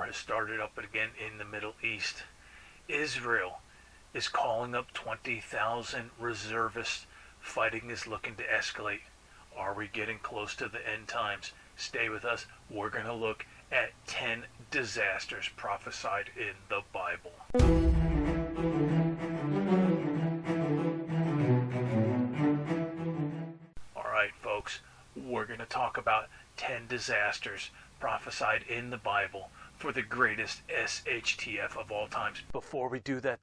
has started up again in the Middle East. Israel is calling up 20,000 reservists. Fighting is looking to escalate. Are we getting close to the end times? Stay with us. We're going to look at 10 disasters prophesied in the Bible. Alright, folks, we're going to talk about 10 disasters prophesied in the Bible for the greatest SHTF of all times. Before we do that,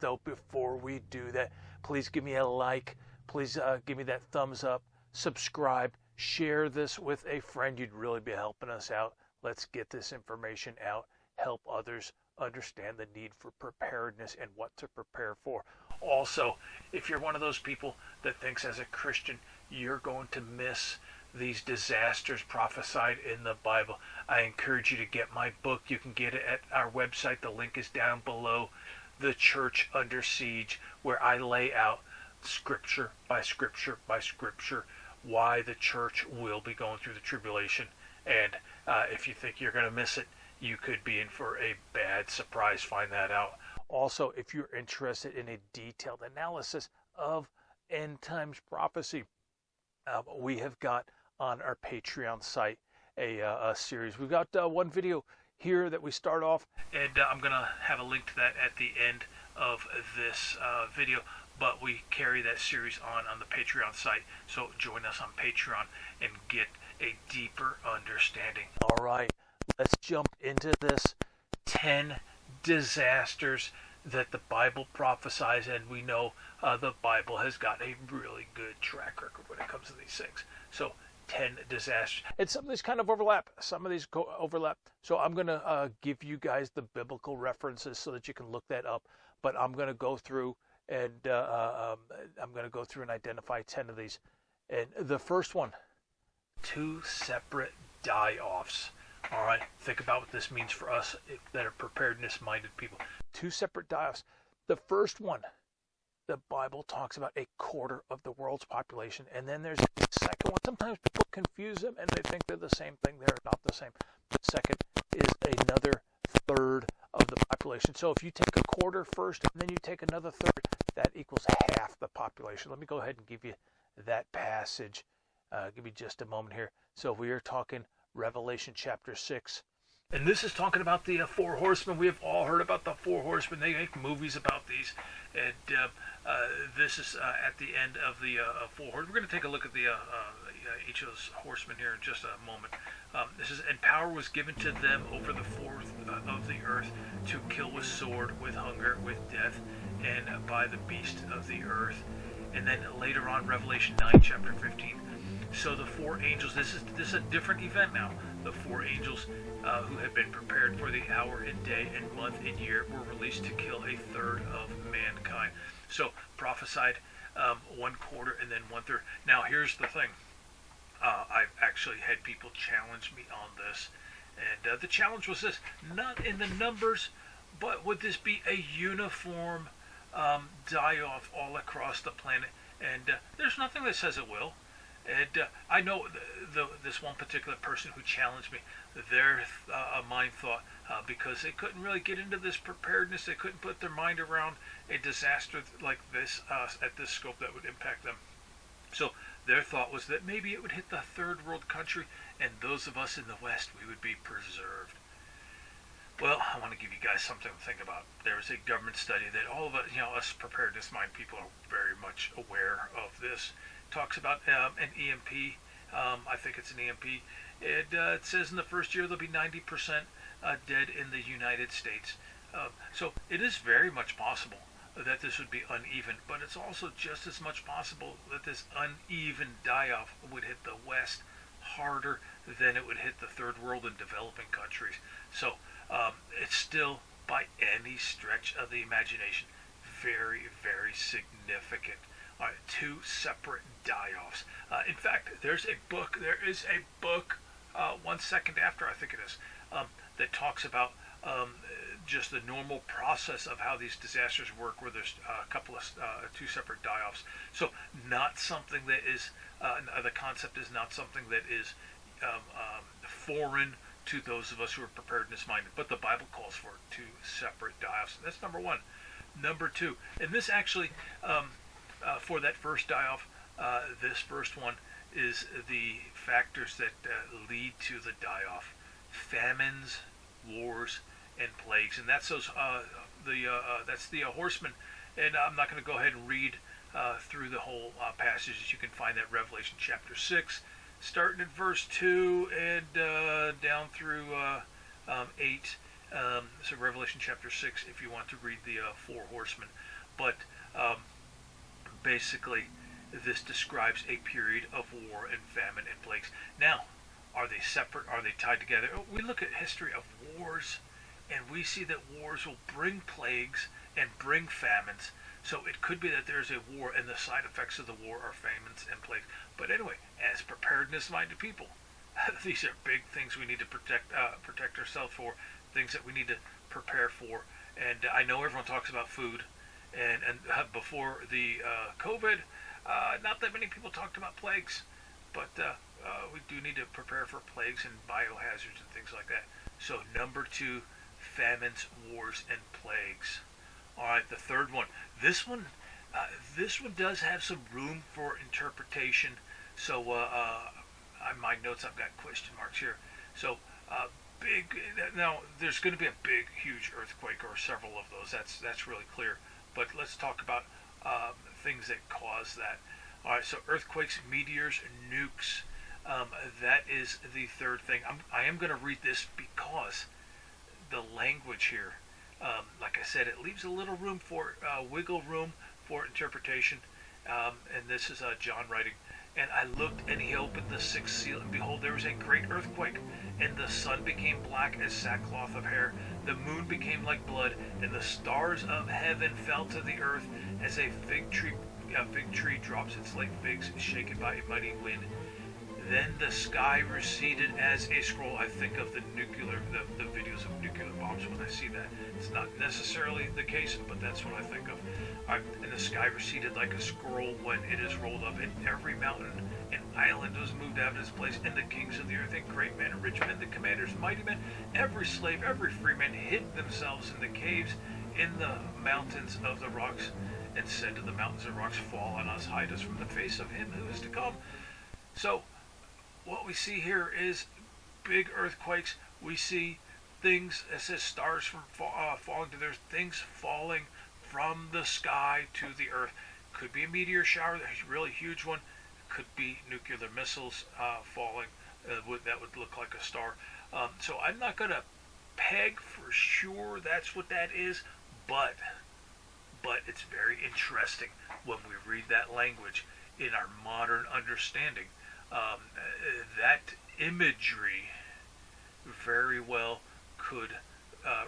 please give me a like. Please give me that thumbs up. Subscribe. Share this with a friend. You'd really be helping us out. Let's get this information out. Help others understand the need for preparedness and what to prepare for. Also, if you're one of those people that thinks as a Christian you're going to miss these disasters prophesied in the Bible, I encourage you to get my book. You can get it at our website. The link is down below. The Church Under Siege, where I lay out scripture by scripture by scripture why the church will be going through the tribulation. And if you think you're going to miss it, you could be in for a bad surprise. Find that out. Also, if you're interested in a detailed analysis of end times prophecy, we have got on our Patreon site a series. We've got one video here that we start off, and I'm going to have a link to that at the end of this video, but we carry that series on the Patreon site. So join us on Patreon and get a deeper understanding. All right, let's jump into this. 10 disasters that the Bible prophesies, and we know the Bible has got a really good track record when it comes to these things. So 10 disasters, and some of these kind of overlap. Some of these overlap. So I'm going to give you guys the biblical references so that you can look that up. But I'm going to go through and identify 10 of these. And the first one, 2 separate die-offs. All right, think about what this means for us that are preparedness-minded people. 2 separate die-offs. The first one, the Bible talks about a quarter of the world's population, and then there's the second one. Sometimes people confuse them and they think they're the same thing. They're not the same. The second is another third of the population. So if you take a quarter first and then you take another third, that equals half the population. Let me go ahead and give you that passage. Give me just a moment here. So we are talking Revelation chapter 6. And this is talking about the 4 horsemen. We have all heard about the 4 horsemen. They make movies about these. And this is at the end of the 4 horsemen. We're going to take a look at the each of those horsemen here in just a moment. This is, and power was given to them over the fourth of the earth to kill with sword, with hunger, with death, and by the beast of the earth. And then later on, Revelation 9, chapter 15. So the 4 angels, this is a different event now. The 4 angels who had been prepared for the hour and day and month and year were released to kill a third of mankind. So prophesied 1/4 and then 1/3. Now here's the thing. I've actually had people challenge me on this. And the challenge was this: not in the numbers, but would this be a uniform die-off all across the planet? And there's nothing that says it will. And I know this one particular person who challenged me, their mind thought, because they couldn't really get into this preparedness, they couldn't put their mind around a disaster like this at this scope that would impact them. So their thought was that maybe it would hit the third world country, and those of us in the West, we would be preserved. Well, I want to give you guys something to think about. There was a government study that all of us, us preparedness-minded people are very much aware of this. Talks about an EMP. I think it's an EMP. It says in the first year there'll be 90% dead in the United States. So it is very much possible that this would be uneven, but it's also just as much possible that this uneven die-off would hit the West harder than it would hit the third world and developing countries. So it's still, by any stretch of the imagination, very, very significant. All right, 2 separate die-offs. In fact, there is a book, 1 second after, I think it is, that talks about just the normal process of how these disasters work, where there's a couple of 2 separate die-offs. So not something that is, the concept is not something that is foreign to those of us who are preparedness minded. But the Bible calls for 2 separate die-offs. That's number one. Number two, and this actually, for that first die-off, this first one is the factors that lead to the die-off: famines, wars, and plagues. And that's that's the horsemen. And I'm not going to go ahead and read through the whole passage. You can find that Revelation chapter 6, starting at verse 2 and down through 8. So Revelation chapter 6, if you want to read the 4 horsemen. But basically, this describes a period of war and famine and plagues. Now, are they separate? Are they tied together? We look at history of wars, and we see that wars will bring plagues and bring famines. So it could be that there's a war, and the side effects of the war are famines and plagues. But anyway, as preparedness-minded people, these are big things we need to protect ourselves for, things that we need to prepare for. And I know everyone talks about food, and before the COVID, not that many people talked about plagues, but we do need to prepare for plagues and biohazards and things like that. So number 2, famines, wars, and plagues. All right, the third one. This one does have some room for interpretation. So on my notes, I've got question marks here. So big. Now, there's going to be a big, huge earthquake or several of those. That's really clear. But let's talk about things that cause that. All right, so earthquakes, meteors, nukes. That is the third thing. I am going to read this because the language here, like I said, it leaves a little room for wiggle room for interpretation. And this is John writing. And I looked, and he opened the 6th seal, and behold, there was a great earthquake, and the sun became black as sackcloth of hair. The moon became like blood, and the stars of heaven fell to the earth, as a fig tree drops its late figs, shaken by a mighty wind. Then the sky receded as a scroll. I think of the videos of nuclear bombs when I see that. It's not necessarily the case, but that's what I think of. And the sky receded like a scroll when it is rolled up, and every mountain and island was moved out of its place, and the kings of the earth, and great men and rich men, the commanders, mighty men, every slave, every free man, hid themselves in the caves, in the mountains of the rocks, and said to the mountains and rocks, fall on us, hide us from the face of him who is to come. So, what we see here is big earthquakes. We see things, it says stars from falling to there's things falling from the sky to the earth. Could be a meteor shower, a really huge one. Could be nuclear missiles falling. That would look like a star. So I'm not going to peg for sure that's what that is, but it's very interesting when we read that language in our modern understanding. That imagery very well could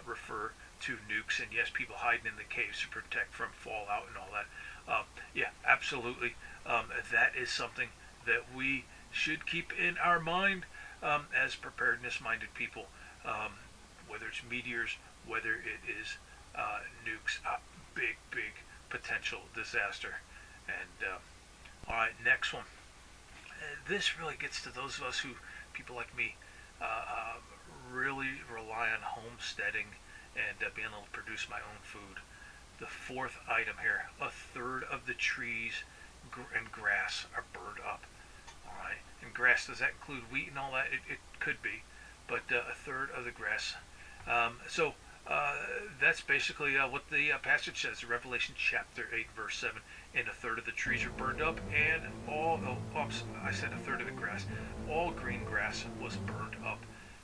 refer to nukes, and yes, people hiding in the caves to protect from fallout and all that. Yeah, absolutely. That is something that we should keep in our mind as preparedness-minded people, whether it's meteors, whether it is nukes, big potential disaster. And all right, next one. This really gets to those of us who, people like me, really rely on homesteading and being able to produce my own food. The fourth item here, 1/3 of the trees and grass are burned up. All right, and grass, does that include wheat and all that? It could be, but 1/3 of the grass. So that's basically what the passage says, Revelation chapter 8, verse 7. And 1/3 of the trees are burned up, and I said 1/3 of the grass. All green grass was burned up.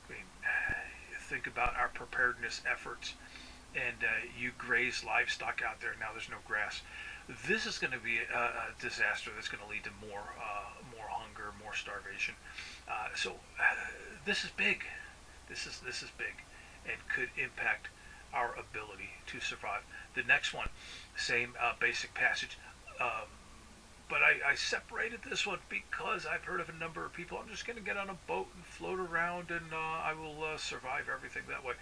I mean, think about our preparedness efforts, and you graze livestock out there. Now there's no grass. This is going to be a disaster that's going to lead to more hunger, more starvation. So this is big. This is big, and could impact our ability to survive. The next one, same basic passage. But I separated this one because I've heard of a number of people. I'm just going to get on a boat and float around, and I will survive everything that way.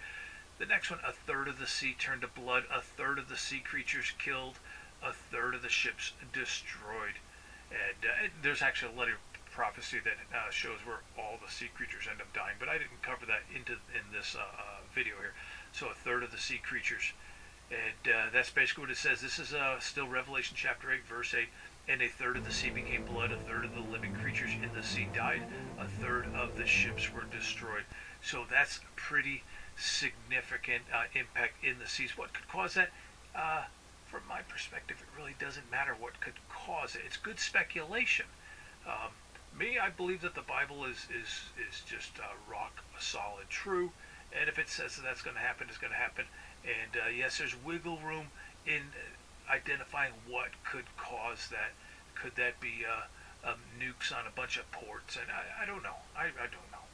The next one, 1/3 of the sea turned to blood, 1/3 of the sea creatures killed, 1/3 of the ships destroyed. And there's actually a lot of prophecy that shows where all the sea creatures end up dying, but I didn't cover that in this video here. So a third of the sea creatures, and that's basically what it says. This is still Revelation chapter 8, verse 8. And a third of the sea became blood, a third of the living creatures in the sea died, a third of the ships were destroyed. So that's pretty significant impact in the seas. What could cause that? From my perspective, it really doesn't matter what could cause it. It's good speculation. I believe that the Bible is just rock solid true, and if it says that that's going to happen, it's going to happen. And yes, there's wiggle room in identifying what could cause that. Could that be nukes on a bunch of ports? And I don't know. I don't know.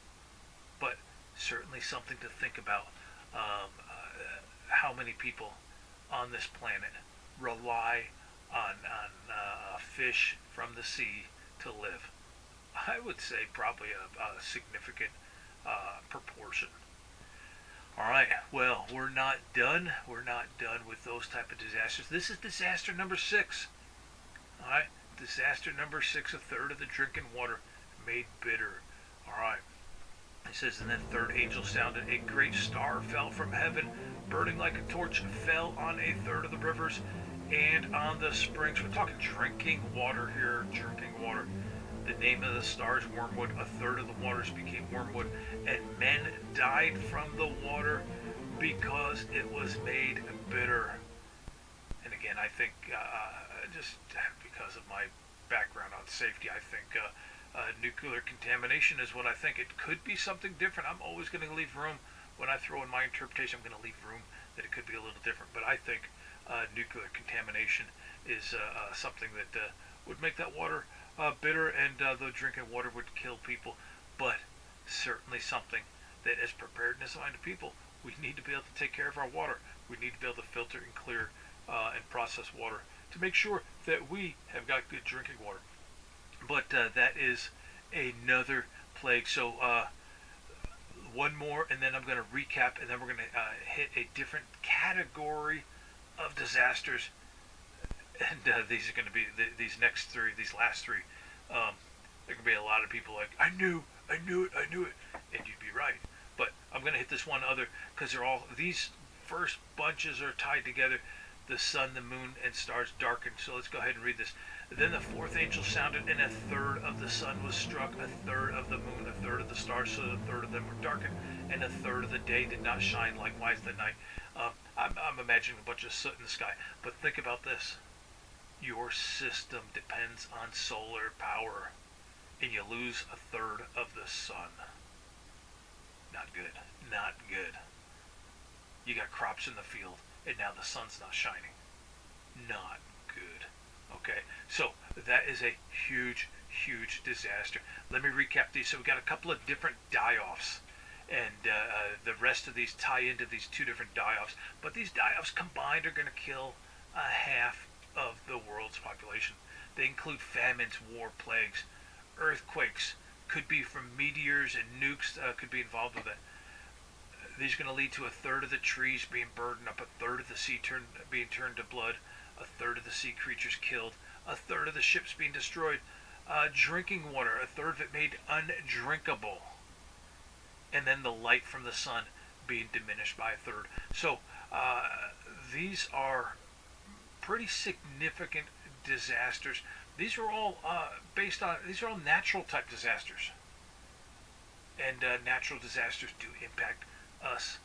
But certainly something to think about. How many people on this planet rely on fish from the sea to live? I would say probably a significant proportion. All right, well, we're not done. We're not done with those type of disasters. This is disaster number 6. All right, disaster number 6, a third of the drinking water made bitter. All right. It says, and then the third angel sounded, a great star fell from heaven, burning like a torch, fell on a third of the rivers and on the springs. We're talking drinking water here, drinking water. The name of the star is wormwood. A third of the waters became wormwood, and men died from the water because it was made bitter. And again, I think just because of my background on safety, I think nuclear contamination is what I think. It could be something different. I'm always going to leave room when I throw in my interpretation. I'm going to leave room that it could be a little different. But I think nuclear contamination is something that would make that water bitter, and the drinking water would kill people. But certainly something that, as preparedness-minded people, we need to be able to take care of our water. We need to be able to filter and clear and process water to make sure that we have got good drinking water. But that is another plague. So one more, and then I'm going to recap, and then we're going to hit a different category of disasters. And these are going to be these last three. There are going to be a lot of people like, I knew it, and you'd be right. But I'm going to hit this one other, because these first bunches are tied together. The sun, the moon, and stars darkened. So let's go ahead and read this. Then the fourth angel sounded, and a third of the sun was struck, a third of the moon, a third of the stars, so a third of them were darkened, and a third of the day did not shine, likewise the night. I'm imagining a bunch of soot in the sky. But think about this. Your system depends on solar power, and you lose a third of the sun. Not good. Not good. You got crops in the field, and now the sun's not shining. Not good. Okay, so that is a huge, huge disaster. Let me recap these. So we got a couple of different die-offs, and the rest of these tie into these two different die-offs. But these die-offs combined are going to kill a half of the world's population. They include famines, war, plagues, earthquakes, could be from meteors, and nukes could be involved with it. These are going to lead to a third of the trees being burned up, a third of the sea being turned to blood, a third of the sea creatures killed, a third of the ships being destroyed, drinking water, a third of it made undrinkable, and then the light from the sun being diminished by a third. So these are pretty significant disasters. These are all these are all natural type disasters, and natural disasters do impact us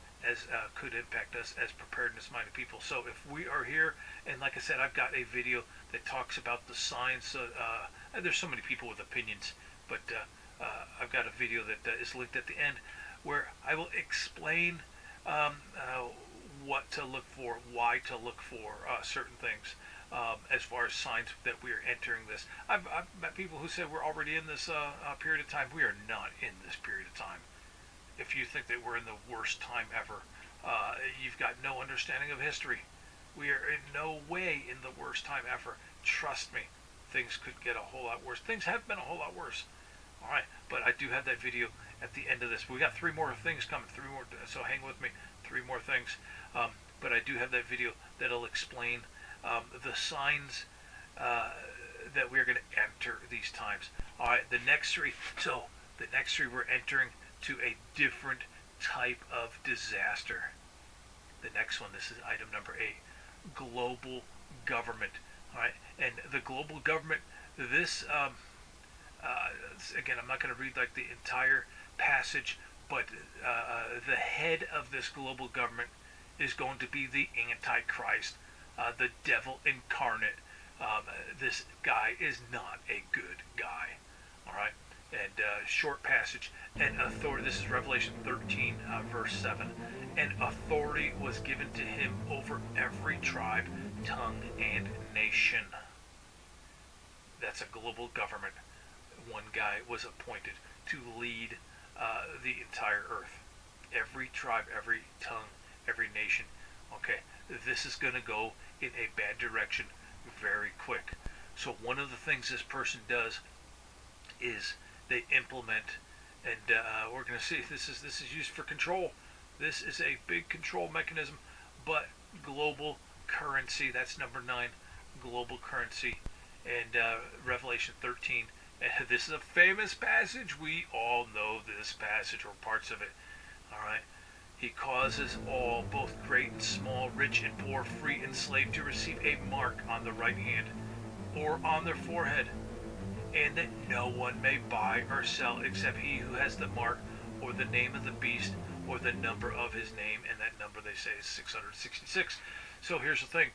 could impact us as preparedness-minded people. So if we are here, and like I said, I've got a video that talks about the signs. There's so many people with opinions, but I've got a video that is linked at the end where I will explain what to look for, why to look for certain things as far as signs that we are entering this. I've met people who say we're already in this period of time. We are not in this period of time. If you think that we're in the worst time ever, you've got no understanding of history. We are in no way in the worst time ever. Trust me, things could get a whole lot worse. Things have been a whole lot worse. All right, but I do have that video at the end of this. We got 3 more things coming, 3 more, so hang with me. 3 more things. But I do have that video that'll explain the signs that we're going to enter these times. All right, the next three. So the next three, we're entering to a different type of disaster. The next one, this is item number 8, global government. All right, and the global government, this again, I'm not going to read like the entire passage, but the head of this global government is going to be the Antichrist, the devil incarnate. This guy is not a good guy. All right, and short passage. And authority. This is Revelation 13, verse 7. And authority was given to him over every tribe, tongue, and nation. That's a global government. One guy was appointed to lead the entire earth. Every tribe, every tongue, every nation. Okay, this is going to go in a bad direction very quick. So one of the things this person does is they implement, and we're going to see this is used for control. This is a big control mechanism, but global currency. That's number 9, global currency, and Revelation 13. And this is a famous passage. We all know this passage or parts of it. All right. He causes all, both great and small, rich and poor, free and slave, to receive a mark on the right hand or on their forehead, and that no one may buy or sell except he who has the mark or the name of the beast or the number of his name, and that number they say is 666. So here's the thing.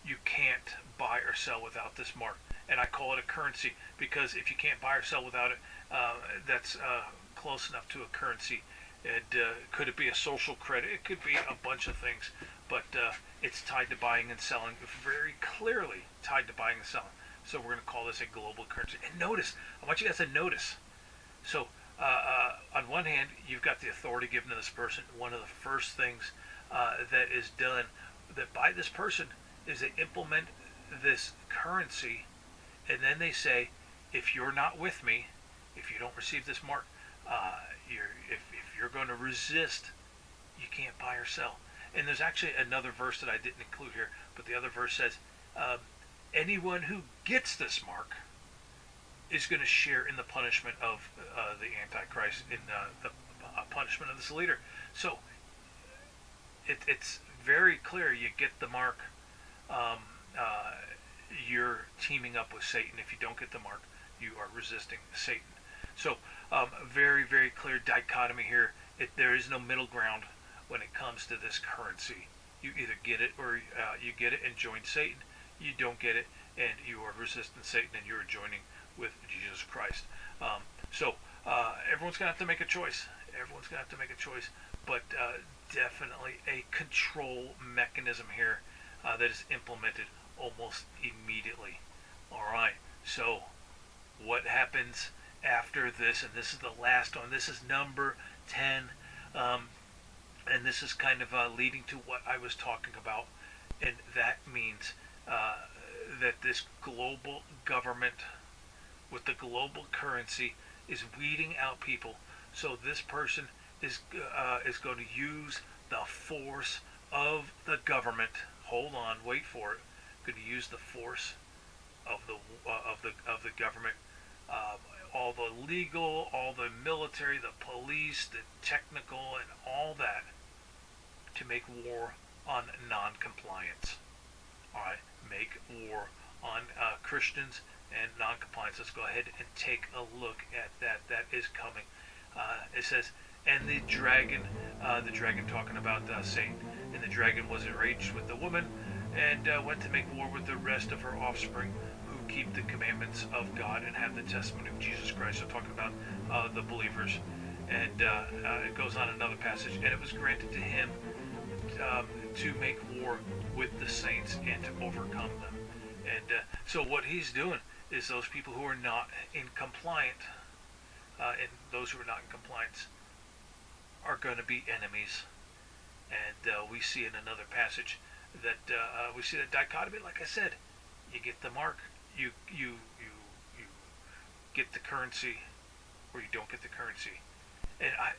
You can't buy or sell without this mark, and I call it a currency because if you can't buy or sell without it, that's close enough to a currency. Could it be a social credit? It could be a bunch of things, but it's tied to buying and selling, very clearly tied to buying and selling. So we're going to call this a global currency. And notice, I want you guys to notice. So on one hand, you've got the authority given to this person. One of the first things that is done that by this person is they implement this currency, and then they say, if you're not with me, if you don't receive this mark, if you're going to resist, you can't buy or sell. And there's actually another verse that I didn't include here, but the other verse says, anyone who gets this mark is going to share in the punishment of the Antichrist, in the punishment of this leader. So it's very clear. You get the mark, you're teaming up with Satan. If you don't get the mark, you are resisting Satan. So very, very clear dichotomy here. There is no middle ground when it comes to this currency. You either get it or you get it and join Satan. You don't get it and you are resisting Satan and you are joining with Jesus Christ. So everyone's going to have to make a choice. Everyone's going to have to make a choice. But definitely a control mechanism here that is implemented almost immediately. All right. So what happens after this? And this is the last one. This is number 10. And this is kind of leading to what I was talking about. And that means that this global government with the global currency is weeding out people. So this person is going to use the force of the government. Hold on, wait for it. Going to use the force of the government, all the legal, all the military, the police, the technical, and all that, to make war on non-compliance. All right, make war on Christians and non-compliance. Let's go ahead and take a look at that. That is coming. It says, and the dragon talking about Satan, and the dragon was enraged with the woman and went to make war with the rest of her offspring who keep the commandments of God and have the testimony of Jesus Christ. So talking about the believers. And it goes on another passage, and it was granted to him to make war with the saints and to overcome them. And so what he's doing is those people who are not in compliant, and those who are not in compliance are going to be enemies. And we see in another passage that we see that dichotomy. Like I said, you get the mark, you get the currency, or you don't get the currency. And I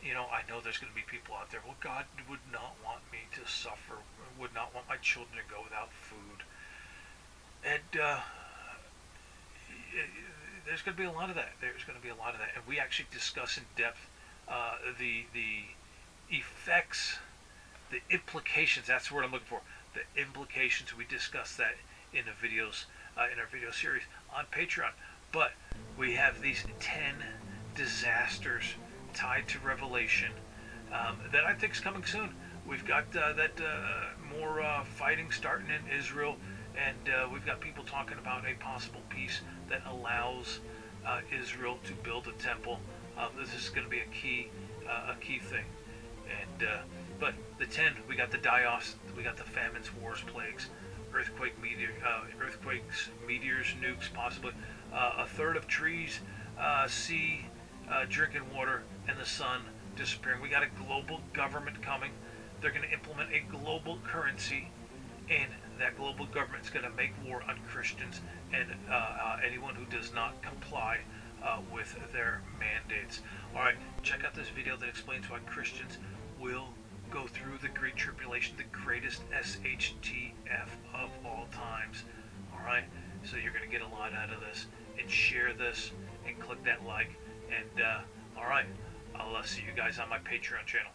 know there's going to be people out there. Well, God would not want me to suffer. Would not want my children to go without food. And there's going to be a lot of that. There's going to be a lot of that, and we actually discuss in depth the effects, the implications. That's the word I'm looking for. The implications. We discuss that in the videos, in our video series on Patreon. But we have these 10 disasters tied to Revelation that I think is coming soon. We've got more fighting starting in Israel, and we've got people talking about a possible peace that allows Israel to build a temple. This is going to be a key thing. And but the 10, we got the die-offs, we got the famines, wars, plagues, earthquakes, meteors, nukes, possibly a third of trees, sea, drinking water, and the sun disappearing. We got a global government coming. They're going to implement a global currency, and that global government is going to make war on Christians and anyone who does not comply with their mandates. All right, check out this video that explains why Christians will go through the Great Tribulation, the greatest SHTF of all times. All right, so you're going to get a lot out of this, and share this, and click that like, and all right, I'll see you guys on my Patreon channel.